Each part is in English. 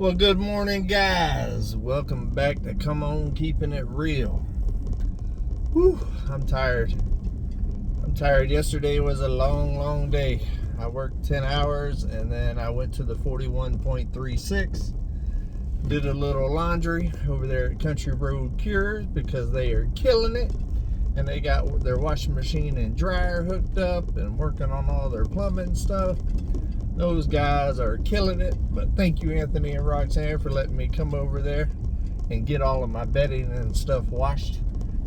Well, good morning, guys. Welcome back to Come On Keeping It Real. Whew, I'm tired. Yesterday was a long day. I worked 10 hours and then I went to the 41.36. Did a little laundry over there at Country Road Cures because they are killing it. And they got their washing machine and dryer hooked up and working on all their plumbing stuff. Those guys are killing it. But thank you, Anthony and Roxanne, for letting me come over there and get all of my bedding and stuff washed.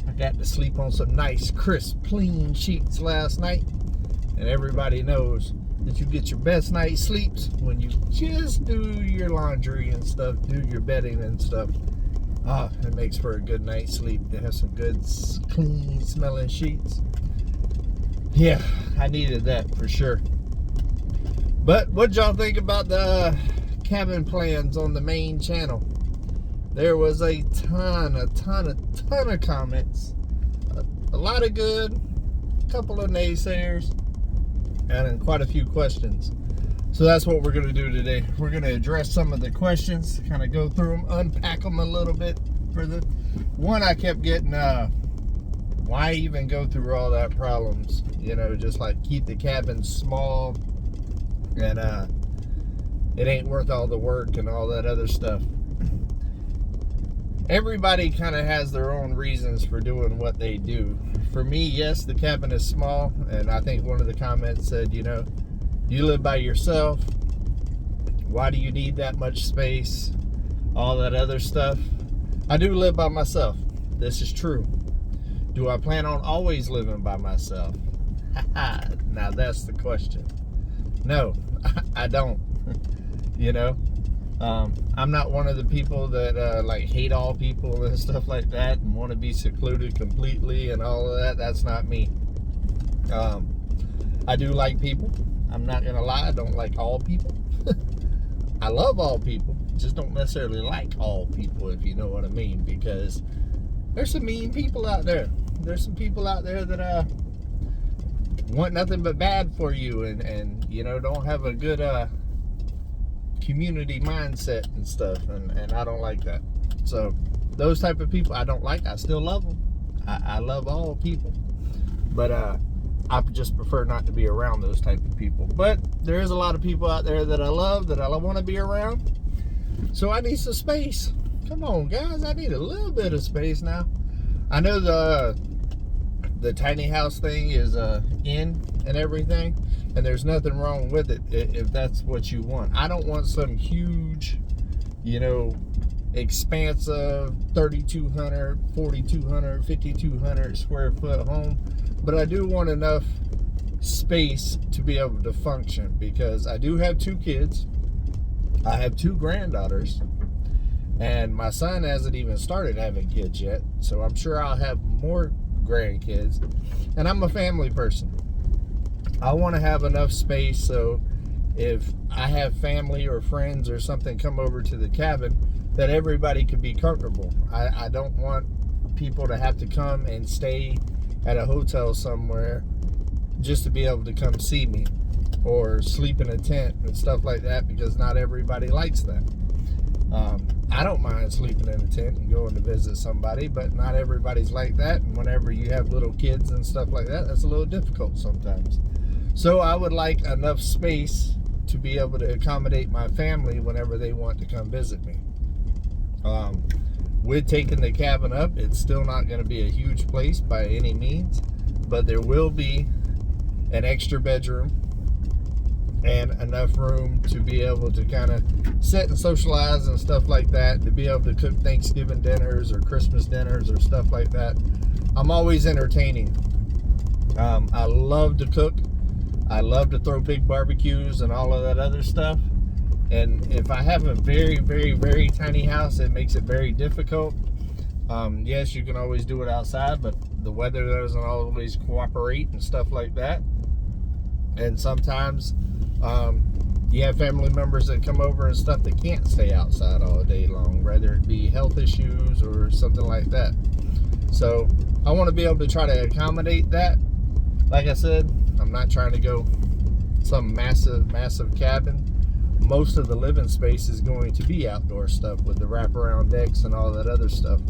I got to sleep on some nice, crisp, clean sheets last night. And everybody knows that you get your best night's sleeps when you just do your laundry and stuff, do your bedding and stuff. It makes for a good night's sleep to have some good, clean smelling sheets. Yeah, I needed that for sure. But what y'all think about the cabin plans on the main channel? There was a ton of comments. A lot of good, a couple of naysayers, and then quite a few questions. So that's what we're going to do today. We're going to address some of the questions, kind of go through them, unpack them a little bit. For the one, I kept getting, why even go through all that problems? You know, just like keep the cabin small, and it ain't worth all the work and all that other stuff. Everybody kind of has their own reasons for doing what they do. For me, yes, the cabin is small, and I think one of the comments said, you know, you live by yourself. Why do you need that much space? All that other stuff. I do live by myself. This is true. Do I plan on always living by myself? Now that's the question. No, I don't. You know, I'm not one of the people that like hate all people and stuff like that and want to be secluded completely and all of that. That's not me. I do like people. I'm not gonna lie, I don't like all people. I love all people, just don't necessarily like all people, if you know what I mean, because there's some mean people out there. There's some people out there that want nothing but bad for you and you know, don't have a good community mindset and stuff, and I don't like that. So those type of people I don't like. I still love them. I love all people, but I just prefer not to be around those type of people. But there is a lot of people out there that I love, that I want to be around. So I need some space. Come on, guys. I need a little bit of space now. I know the tiny house thing is in and everything, and there's nothing wrong with it if that's what you want. I don't want some huge, you know, expansive 3,200, 4,200, 5,200 square foot home. But I do want enough space to be able to function, because I do have 2 kids. I have 2 granddaughters, and my son hasn't even started having kids yet. So I'm sure I'll have more grandkids. And I'm a family person. I want to have enough space so if I have family or friends or something come over to the cabin, that everybody can be comfortable. I don't want people to have to come and stay at a hotel somewhere just to be able to come see me, or sleep in a tent and stuff like that, because not everybody likes that. I don't mind sleeping in a tent and going to visit somebody, but not everybody's like that. And whenever you have little kids and stuff like that, that's a little difficult sometimes. So I would like enough space to be able to accommodate my family whenever they want to come visit me. With taking the cabin up, it's still not going to be a huge place by any means, but there will be an extra bedroom and enough room to be able to kind of sit and socialize and stuff like that, to be able to cook Thanksgiving dinners or Christmas dinners or stuff like that. I'm always entertaining. I love to cook. I love to throw big barbecues and all of that other stuff. And if I have a very, very, very tiny house, it makes it very difficult. Yes, you can always do it outside, but the weather doesn't always cooperate and stuff like that. And sometimes you have family members that come over and stuff that can't stay outside all day long, whether it be health issues or something like that. So I want to be able to try to accommodate that. Like I said, I'm not trying to go some massive cabin. most of the living space is going to be outdoor stuff with the wraparound decks and all that other stuff.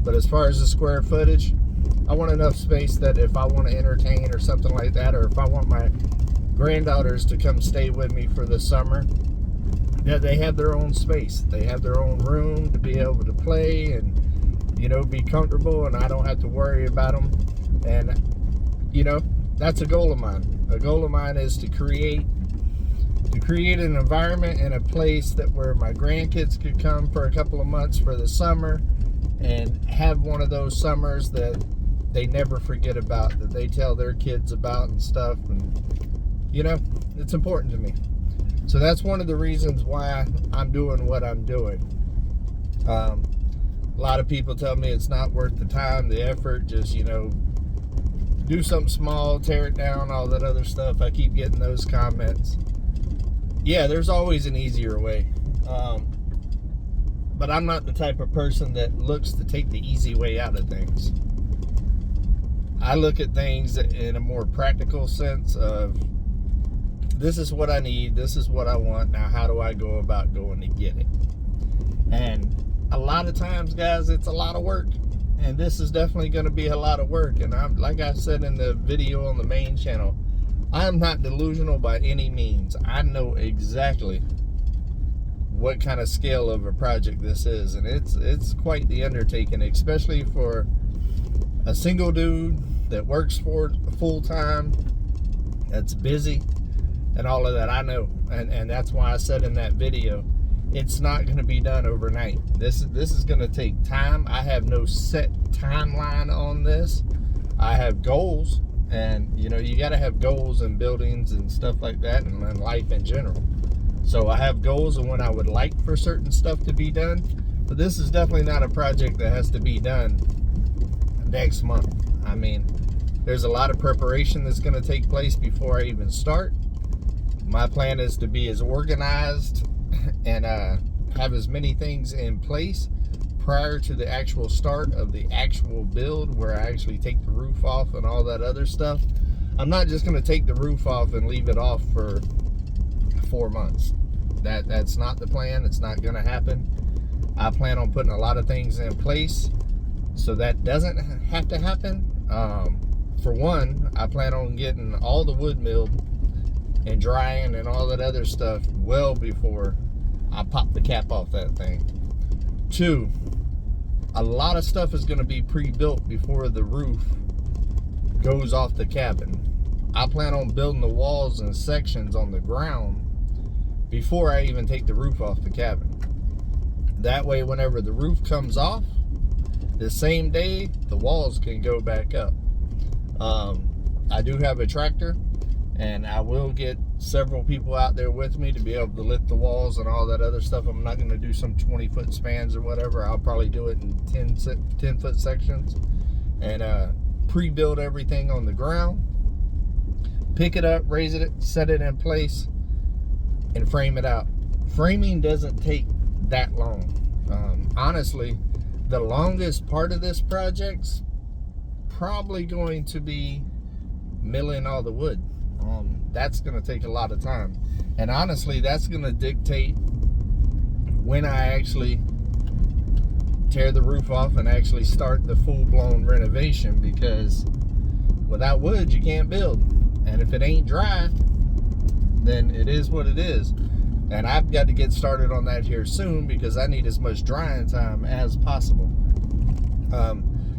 But as far as the square footage, I want enough space that if I want to entertain or something like that, or if I want my granddaughters to come stay with me for the summer, that they have their own space. They have their own room to be able to play and, you know, be comfortable, and I don't have to worry about them. And, you know, that's a goal of mine. A goal of mine is to create an environment and a place that where my grandkids could come for a couple of months for the summer and have one of those summers that they never forget about, that they tell their kids about and stuff. And, you know, it's important to me. So that's one of the reasons why I'm doing what I'm doing. A lot of people tell me it's not worth the time, the effort, just, you know, do something small, tear it down, all that other stuff. I keep getting those comments. Yeah, there's always an easier way. But I'm not the type of person that looks to take the easy way out of things. I look at things in a more practical sense of, this is what I need, this is what I want, now how do I go about going to get it? And a lot of times, guys, it's a lot of work. And this is definitely going to be a lot of work. And I'm, like I said in the video on the main channel, I'm not delusional by any means. I know exactly what kind of scale of a project this is, and it's quite the undertaking, especially for a single dude that works for full-time, that's busy and all of that. I know, and that's why I said in that video, it's not going to be done overnight. This is going to take time. I have no set timeline on this. I have goals, and you know, you got to have goals in buildings and stuff like that, and in life in general. So I have goals of when I would like for certain stuff to be done, but this is definitely not a project that has to be done next month. I mean, there's a lot of preparation that's going to take place before I even start. My plan is to be as organized and have as many things in place prior to the actual start of the actual build, where I actually take the roof off and all that other stuff. I'm not just going to take the roof off and leave it off for 4 months. That's not the plan. It's not going to happen. I plan on putting a lot of things in place so that doesn't have to happen. For one, I plan on getting all the wood milled and drying and all that other stuff well before I pop the cap off that thing. Two, a lot of stuff is going to be pre-built before the roof goes off the cabin. I plan on building the walls and sections on the ground before I even take the roof off the cabin. That way, whenever the roof comes off, the same day, the walls can go back up. I do have a tractor, and I will get several people out there with me to be able to lift the walls and all that other stuff. I'm not going to do some 20-foot spans or whatever. I'll probably do it in 10-foot sections and pre-build everything on the ground, pick it up, raise it, set it in place, and frame it out. Framing doesn't take that long. Honestly, the longest part of this project's probably going to be milling all the wood. That's going to take a lot of time, and honestly, that's going to dictate when I actually tear the roof off and actually start the full-blown renovation, because without wood you can't build, and if it ain't dry, then it is what it is. And I've got to get started on that here soon, because I need as much drying time as possible,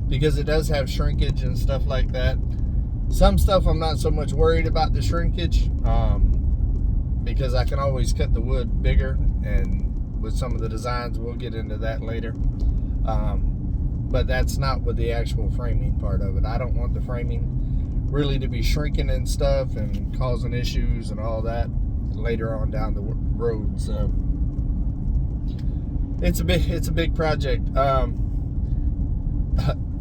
because it does have shrinkage and stuff like that. Some stuff I'm not so much worried about the shrinkage, because I can always cut the wood bigger, and with some of the designs, we'll get into that later. But that's not with the actual framing part of it. I don't want the framing really to be shrinking and stuff and causing issues and all that later on down the road. So it's a big project.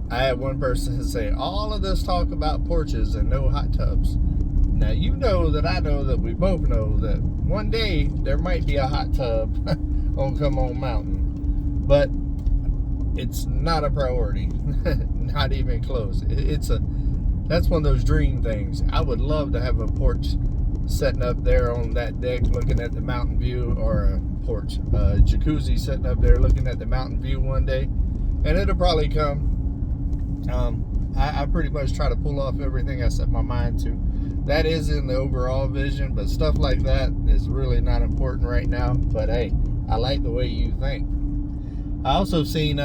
I had one person say, all of this talk about porches and no hot tubs. Now, you know that I know that we both know that one day there might be a hot tub on Come On Mountain, but it's not a priority. Not even close. That's one of those dream things. I would love to have a porch sitting up there on that deck looking at the mountain view, or a porch, jacuzzi sitting up there looking at the mountain view one day, and it'll probably come. I pretty much try to pull off everything I set my mind to. That is in the overall vision, but stuff like that is really not important right now. But hey, I like the way you think. I also seen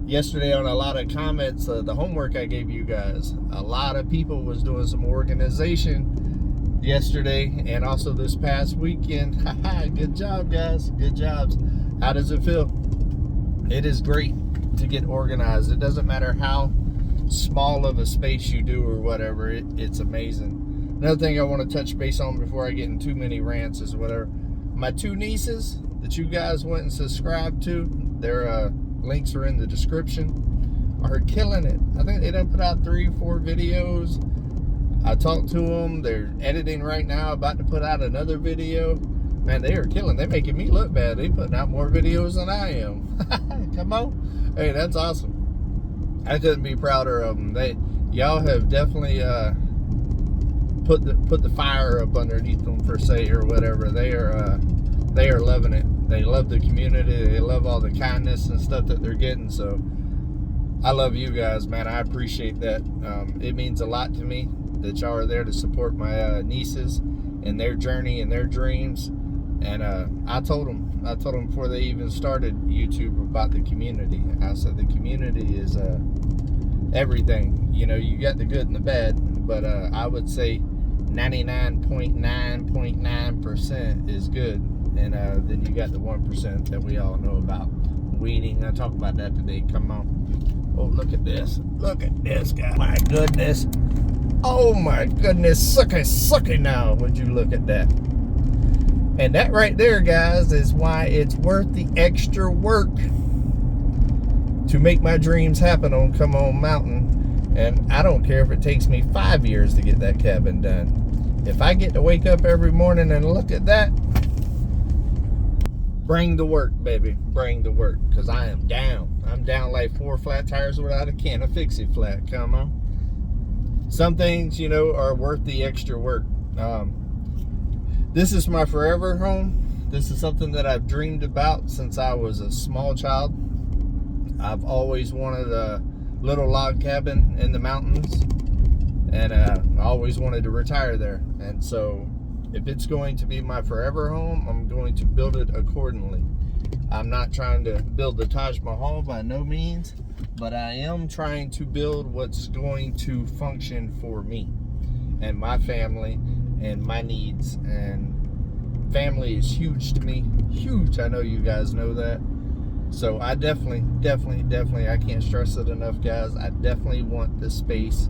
yesterday on a lot of comments, the homework I gave you guys, a lot of people was doing some organization yesterday and also this past weekend. Good job, guys. Good jobs. How does it feel? It is great to get organized. It doesn't matter how small of a space you do or whatever, it's amazing. Another thing I want to touch base on before I get in too many rants is whatever. My two nieces that you guys went and subscribed to, their links are in the description, are killing it. I think they done put out 3 or 4 videos. I talked to them. They're editing right now, about to put out another video. Man, they are killing. They're making me look bad. They putting out more videos than I am. Come on. Hey, that's awesome. I couldn't be prouder of them. Y'all have definitely put the fire up underneath them, per se, or whatever. They are loving it. They love the community. They love all the kindness and stuff that they're getting. So I love you guys, man. I appreciate that. It means a lot to me that y'all are there to support my nieces and their journey and their dreams. And I told them before they even started YouTube about the community. I said the community is everything. You know, you got the good and the bad, but I would say 99.9% is good, and then you got the 1% that we all know about. Weeding, I talk about that today. Come on. Oh, look at this. Look at this guy. My goodness. Oh my goodness. Sucky now. Would you look at that? And that right there, guys, is why it's worth the extra work to make my dreams happen on Come On Mountain. And I don't care if it takes me 5 years to get that cabin done. If I get to wake up every morning and look at that, bring the work, baby. Bring the work, because I am down. I'm down like 4 flat tires without a can of Fix-It Flat. Come on. Some things, you know, are worth the extra work. This is my forever home. This is something that I've dreamed about since I was a small child. I've always wanted a little log cabin in the mountains, and I always wanted to retire there. And so if it's going to be my forever home, I'm going to build it accordingly. I'm not trying to build the Taj Mahal by no means, but I am trying to build what's going to function for me and my family and my needs. And family is huge to me. Huge. I know you guys know that. So I definitely, I can't stress it enough, guys. I definitely want this space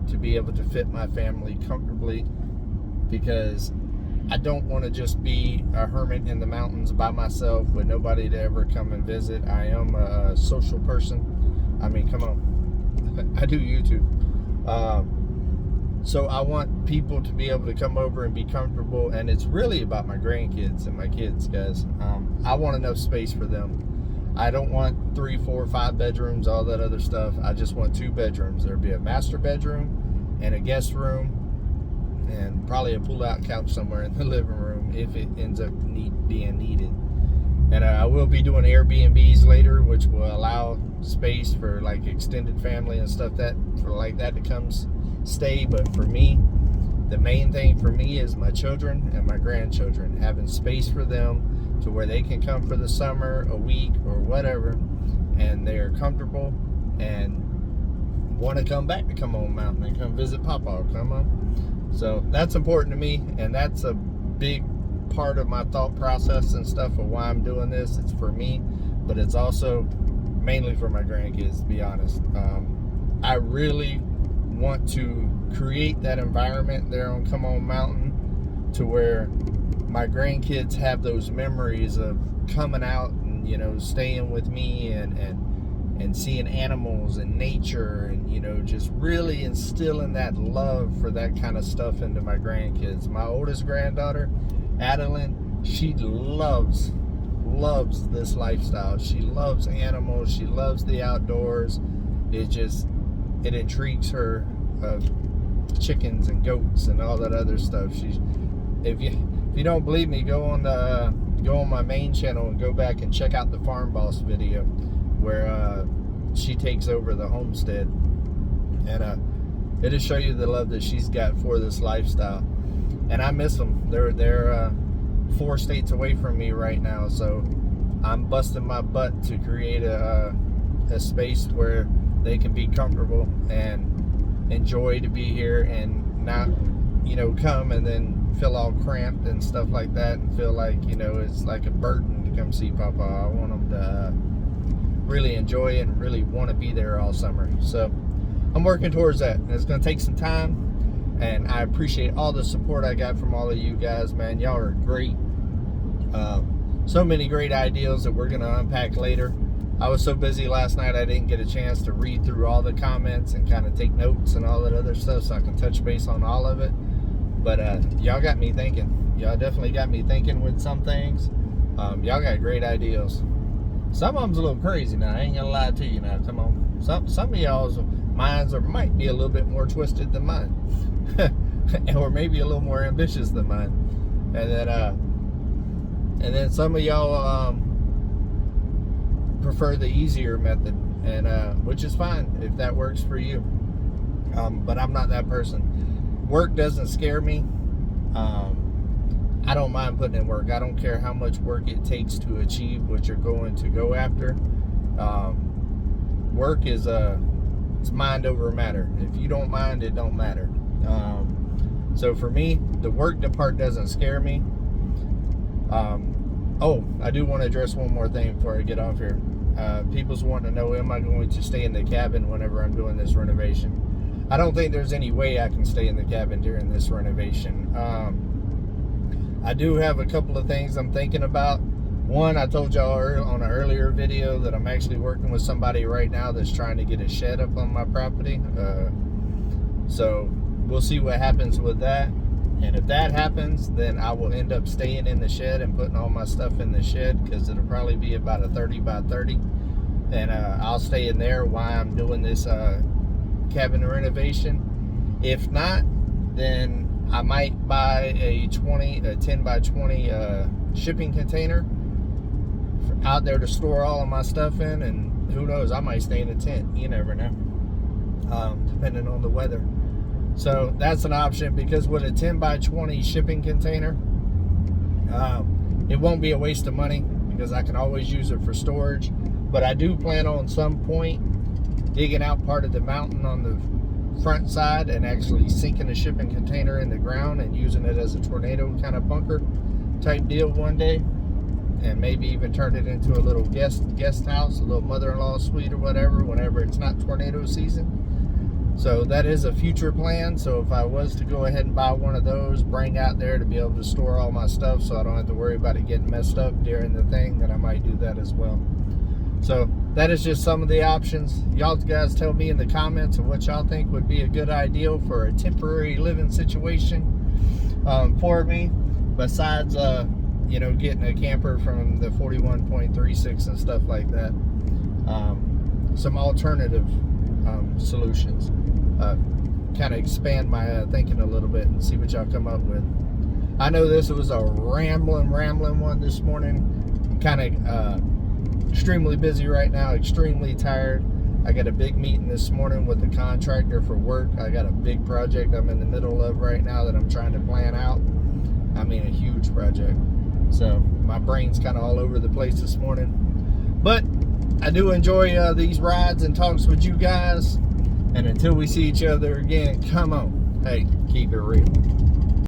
to be able to fit my family comfortably, because I don't want to just be a hermit in the mountains by myself with nobody to ever come and visit. I am a social person. I mean, come on. I do YouTube. So I want people to be able to come over and be comfortable, and it's really about my grandkids and my kids, guys. I want enough space for them. I don't want 3, 4, 5 bedrooms, all that other stuff. I just want 2 bedrooms. There'll be a master bedroom and a guest room, and probably a pull-out couch somewhere in the living room if it ends up being needed. And I will be doing Airbnbs later, which will allow space for like extended family and stuff that for like that to come stay. But for me, the main thing for me is my children and my grandchildren, having space for them to where they can come for the summer, a week or whatever, and they're comfortable and want to come back to Come On Mountain and come visit Papa. Come on. So that's important to me, and that's a big part of my thought process and stuff of why I'm doing this. It's for me, but it's also mainly for my grandkids, to be honest. I really want to create that environment there on Come On Mountain to where my grandkids have those memories of coming out and, you know, staying with me and seeing animals and nature, and, you know, just really instilling that love for that kind of stuff into my grandkids. My oldest granddaughter, Adeline, she loves this lifestyle. She loves animals. She loves the outdoors. It intrigues her. chickens and goats and all that other stuff. If you don't believe me, go on my main channel and go back and check out the Farm Boss video where she takes over the homestead, and it'll show you the love that she's got for this lifestyle. And I miss them. They're 4 states away from me right now, so I'm busting my butt to create a space where they can be comfortable and enjoy to be here, and not, you know, come and then feel all cramped and stuff like that, and feel like, you know, it's like a burden to come see Papa. I want them to really enjoy it and really want to be there all summer. So I'm working towards that, and it's going to take some time, and I appreciate all the support I got from all of you guys, man. Y'all are great. So many great ideas that we're going to unpack later. I was so busy last night I didn't get a chance to read through all the comments and kind of take notes and all that other stuff, so I can touch base on all of it. But y'all got me thinking. Y'all definitely got me thinking with some things. Y'all got great ideas. Some of them's a little crazy now. I ain't gonna lie to you now. Come on. Some of y'all's minds might be a little bit more twisted than mine, or maybe a little more ambitious than mine. And then some of y'all prefer the easier method, and which is fine if that works for you. But I'm not that person. Work doesn't scare me. I don't mind putting in work. I don't care how much work it takes to achieve what you're going to go after. Work is it's mind over matter. If you don't mind, it don't matter. So for me, the work part doesn't scare me. Oh, I do want to address one more thing before I get off here. People's wanting to know, am I going to stay in the cabin whenever I'm doing this renovation? I don't think there's any way I can stay in the cabin during this renovation. I do have a couple of things I'm thinking about. One, I told y'all on an earlier video that I'm actually working with somebody right now that's trying to get a shed up on my property. So we'll see what happens with that. And if that happens, then I will end up staying in the shed and putting all my stuff in the shed, because it'll probably be about a 30 by 30. And I'll stay in there while I'm doing this cabin renovation. If not, then I might buy a 10 by 20 shipping container out there to store all of my stuff in, and who knows, I might stay in a tent. You never know, depending on the weather. So that's an option, because with a 10 by 20 shipping container, it won't be a waste of money, because I can always use it for storage. But I do plan on some point digging out part of the mountain on the front side and actually sinking a shipping container in the ground and using it as a tornado kind of bunker type deal one day, and maybe even turn it into a little guest house, a little mother-in-law suite or whatever, whenever it's not tornado season. So that is a future plan. So if I was to go ahead and buy one of those, bring out there to be able to store all my stuff so I don't have to worry about it getting messed up during the thing, then I might do that as well. So that is just some of the options. Y'all guys tell me in the comments of what y'all think would be a good idea for a temporary living situation for me, besides you know, getting a camper from the 41.36 and stuff like that. Some alternative solutions. Kind of expand my thinking a little bit and see what y'all come up with. I know this was a rambling one this morning. I'm kind of extremely busy right now, extremely tired. I got a big meeting this morning with the contractor for work. I got a big project I'm in the middle of right now that I'm trying to plan out. I mean, a huge project. So my brain's kind of all over the place this morning. But I do enjoy these rides and talks with you guys. And until we see each other again, come on. Hey, keep it real.